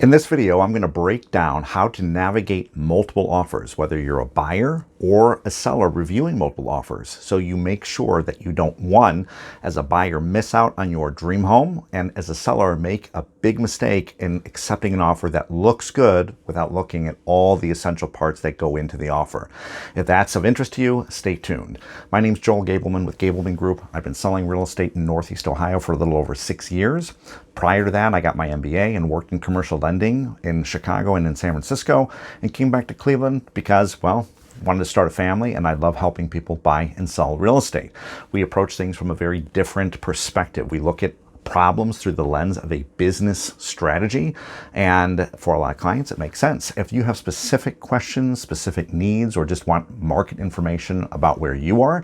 In this video, I'm going to break down how to navigate multiple offers, whether you're a buyer or a seller reviewing multiple offers, so you make sure that you don't, one, as a buyer, miss out on your dream home, and as a seller, make a big mistake in accepting an offer that looks good without looking at all the essential parts that go into the offer. If that's of interest to you, stay tuned. My name's Joel Gabelman with Gabelman Group. I've been selling real estate in Northeast Ohio for a little over 6 years. Prior to that, I got my MBA and worked in commercial lending in Chicago and in San Francisco, and came back to Cleveland because, well, wanted to start a family, and I love helping people buy and sell real estate. We approach things from a very different perspective. We look at problems through the lens of a business strategy, and for a lot of clients it makes sense. If you have specific questions, specific needs, or just want market information about where you are,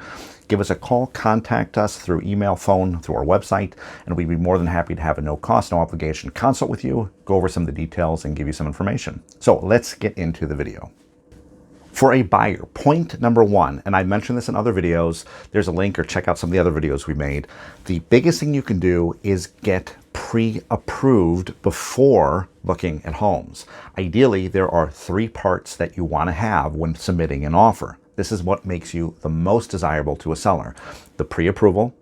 give us a call, contact us through email, phone, through our website, and we'd be more than happy to have a no cost, no obligation consult with you, go over some of the details, and give you some information. So let's get into the video. For a buyer, point number one, and I mentioned this in other videos, there's a link, or check out some of the other videos we made. The biggest thing you can do is get pre-approved before looking at homes. Ideally, there are 3 parts that you want to have when submitting an offer. This is what makes you the most desirable to a seller: the pre-approval,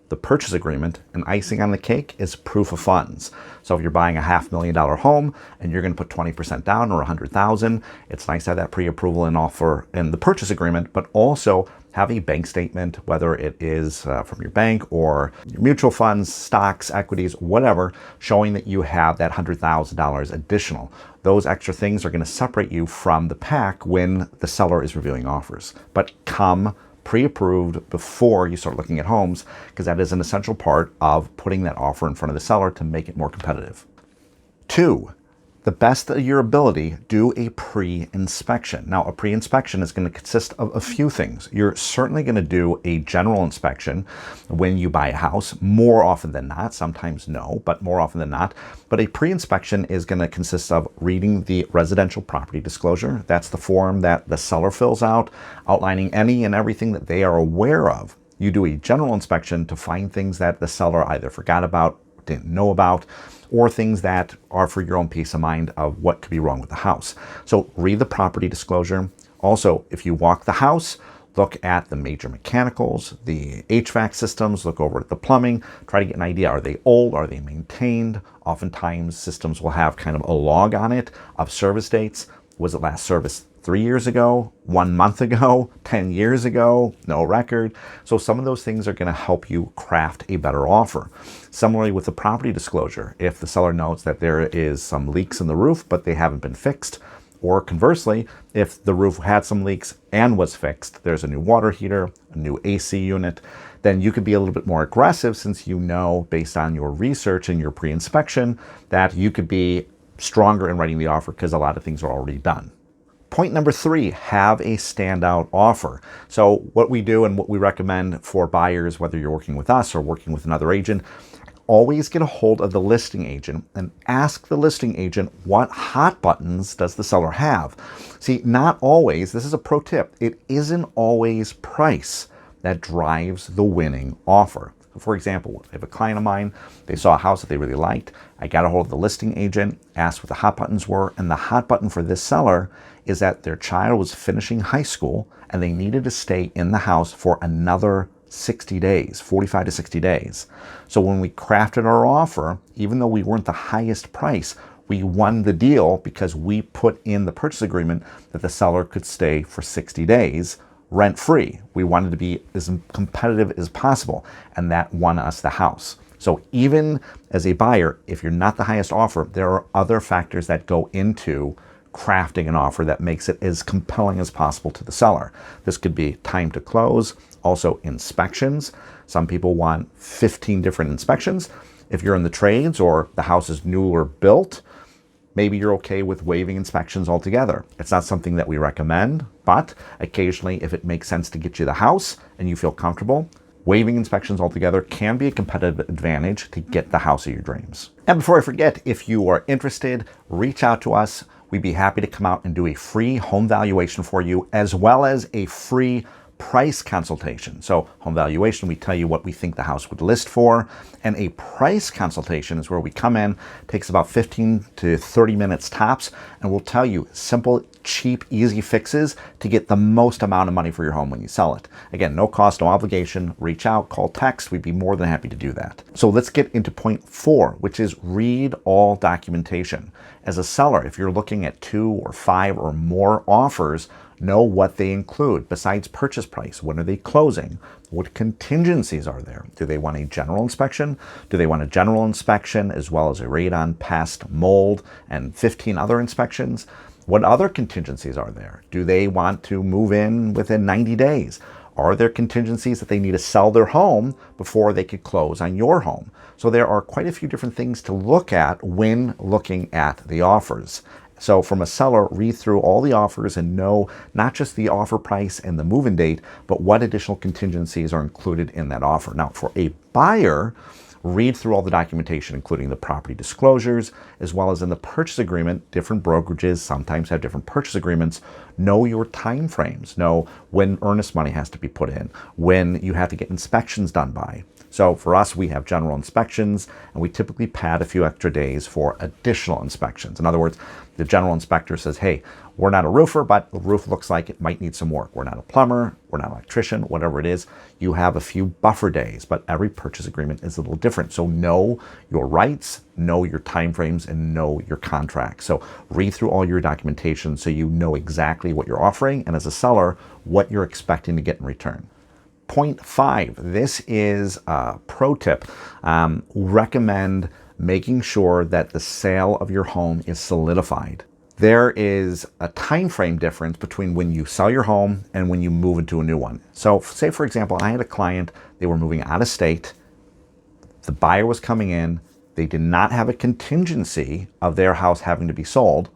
the purchase agreement, and icing on the cake is proof of funds. So if you're buying a $500,000 home and you're going to put 20% down, or $100,000, it's nice to have that pre-approval and offer and the purchase agreement, but also have a bank statement, whether it is from your bank or your mutual funds, stocks, equities, whatever, showing that you have that $100,000 additional. Those extra things are going to separate you from the pack when the seller is reviewing offers. But come pre-approved before you start looking at homes, because that is an essential part of putting that offer in front of the seller to make it more competitive. 2, the best of your ability, do a pre-inspection. Now, a pre-inspection is going to consist of a few things. You're certainly going to do a general inspection when you buy a house, more often than not. Sometimes no, but more often than not. But a pre-inspection is going to consist of reading the residential property disclosure. That's the form that the seller fills out, outlining any and everything that they are aware of. You do a general inspection to find things that the seller either forgot about, didn't know about, or things that are for your own peace of mind of what could be wrong with the house. So read the property disclosure. Also, if you walk the house, look at the major mechanicals, the HVAC systems, look over at the plumbing, try to get an idea. Are they old? Are they maintained? Oftentimes systems will have kind of a log on it of service dates. Was it last serviced 3 years ago, 1 month ago, 10 years ago, no record? So some of those things are going to help you craft a better offer. Similarly with the property disclosure, if the seller notes that there is some leaks in the roof, but they haven't been fixed, or conversely, if the roof had some leaks and was fixed, there's a new water heater, a new AC unit, then you could be a little bit more aggressive, since you know, based on your research and your pre-inspection, that you could be stronger in writing the offer because a lot of things are already done. Point number 3, have a standout offer. So what we do and what we recommend for buyers, whether you're working with us or working with another agent, always get a hold of the listing agent and ask the listing agent, what hot buttons does the seller have? See, not always, this is a pro tip, it isn't always price that drives the winning offer. For example, if a client of mine, they saw a house that they really liked, I got a hold of the listing agent, asked what the hot buttons were, and the hot button for this seller is that their child was finishing high school and they needed to stay in the house for another 60 days, 45 to 60 days. So when we crafted our offer, even though we weren't the highest price, we won the deal because we put in the purchase agreement that the seller could stay for 60 days rent-free. We wanted to be as competitive as possible, and that won us the house. So even as a buyer, if you're not the highest offer, there are other factors that go into crafting an offer that makes it as compelling as possible to the seller. This could be time to close, also inspections. Some people want 15 different inspections. If you're in the trades or the house is new or built, maybe you're okay with waiving inspections altogether. It's not something that we recommend, but occasionally if it makes sense to get you the house and you feel comfortable, waiving inspections altogether can be a competitive advantage to get the house of your dreams. And before I forget, if you are interested, reach out to us. We'd be happy to come out and do a free home valuation for you, as well as a free price consultation. So home valuation, we tell you what we think the house would list for. And a price consultation is where we come in, takes about 15 to 30 minutes tops, and we'll tell you simple, cheap, easy fixes to get the most amount of money for your home when you sell it. Again, no cost, no obligation. Reach out, call, text. We'd be more than happy to do that. So let's get into point 4, which is read all documentation. As a seller, if you're looking at 2 or 5 or more offers, know what they include besides purchase price. When are they closing? What contingencies are there? Do they want a general inspection? Do they want a general inspection as well as a radon, pest, mold, and 15 other inspections? What other contingencies are there? Do they want to move in within 90 days? Are there contingencies that they need to sell their home before they could close on your home? So there are quite a few different things to look at when looking at the offers. So from a seller, read through all the offers and know not just the offer price and the move-in date, but what additional contingencies are included in that offer. Now, for a buyer, read through all the documentation, including the property disclosures, as well as in the purchase agreement. Different brokerages sometimes have different purchase agreements. Know your time frames. Know when earnest money has to be put in, when you have to get inspections done by. So for us, we have general inspections, and we typically pad a few extra days for additional inspections. In other words, the general inspector says, hey, we're not a roofer, but the roof looks like it might need some work. We're not a plumber, we're not an electrician, whatever it is. You have a few buffer days, but every purchase agreement is a little different. So know your rights, know your timeframes, and know your contract. So read through all your documentation so you know exactly what you're offering, and as a seller, what you're expecting to get in return. Point 5, this is a pro tip. Recommend making sure that the sale of your home is solidified. There is a time frame difference between when you sell your home and when you move into a new one. So say, for example, I had a client, they were moving out of state. The buyer was coming in. They did not have a contingency of their house having to be sold.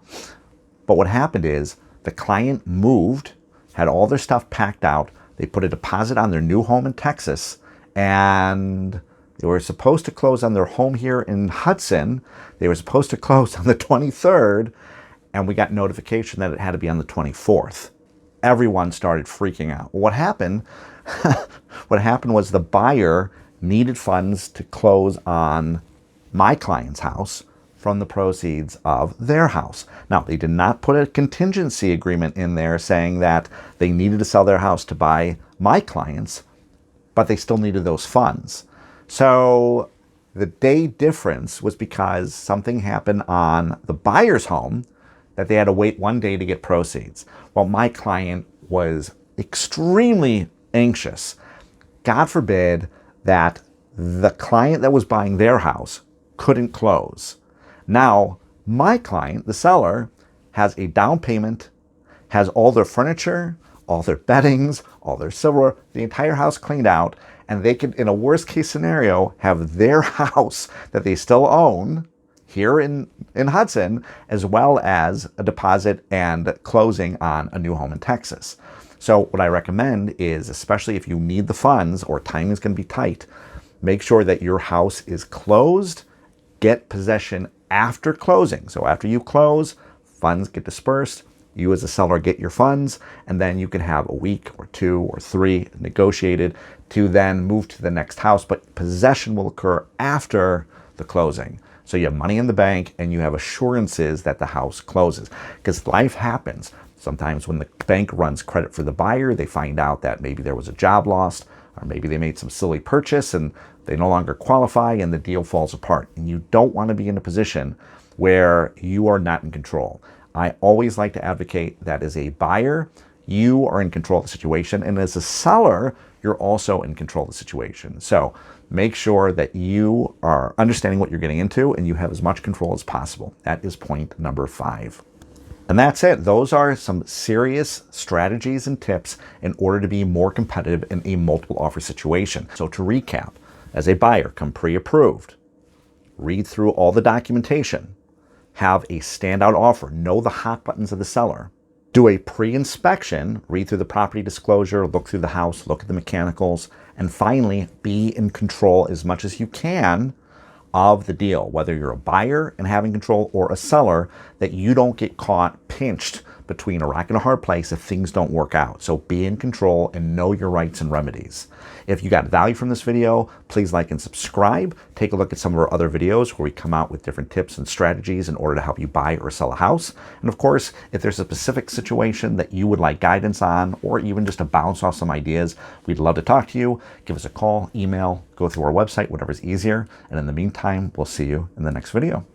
But what happened is the client moved, had all their stuff packed out. They put a deposit on their new home in Texas, and they were supposed to close on their home here in Hudson. They were supposed to close on the 23rd, and we got notification that it had to be on the 24th. Everyone started freaking out. What happened? What happened was the buyer needed funds to close on my client's house from the proceeds of their house. Now, they did not put a contingency agreement in there saying that they needed to sell their house to buy my clients, but they still needed those funds. So the day difference was because something happened on the buyer's home that they had to wait one day to get proceeds. Well, my client was extremely anxious. God forbid that the client that was buying their house couldn't close. Now, my client, the seller, has a down payment, has all their furniture, all their beddings, all their silverware, the entire house cleaned out, and they could, in a worst case scenario, have their house that they still own here in Hudson, as well as a deposit and closing on a new home in Texas. So what I recommend is, especially if you need the funds or time is going to be tight, make sure that your house is closed, get possession after closing. So after you close, funds get dispersed, you as a seller get your funds, and then you can have a week or 2 or 3 negotiated to then move to the next house, but possession will occur after the closing. So you have money in the bank and you have assurances that the house closes, because life happens. Sometimes when the bank runs credit for the buyer, they find out that maybe there was a job lost, or maybe they made some silly purchase and they no longer qualify and the deal falls apart. And you don't want to be in a position where you are not in control. I always like to advocate that as a buyer, you are in control of the situation, and as a seller, you're also in control of the situation. So make sure that you are understanding what you're getting into and you have as much control as possible. That is point number 5. And that's it. Those are some serious strategies and tips in order to be more competitive in a multiple offer situation. So to recap, as a buyer, come pre-approved, read through all the documentation, have a standout offer, know the hot buttons of the seller, do a pre-inspection, read through the property disclosure, look through the house, look at the mechanicals, and finally be in control as much as you can of the deal, whether you're a buyer and having control or a seller, that you don't get caught pinched between a rock and a hard place if things don't work out. So be in control and know your rights and remedies. If you got value from this video, please like and subscribe. Take a look at some of our other videos where we come out with different tips and strategies in order to help you buy or sell a house. And of course, if there's a specific situation that you would like guidance on, or even just to bounce off some ideas, we'd love to talk to you. Give us a call, email, go through our website, whatever's easier. And in the meantime, we'll see you in the next video.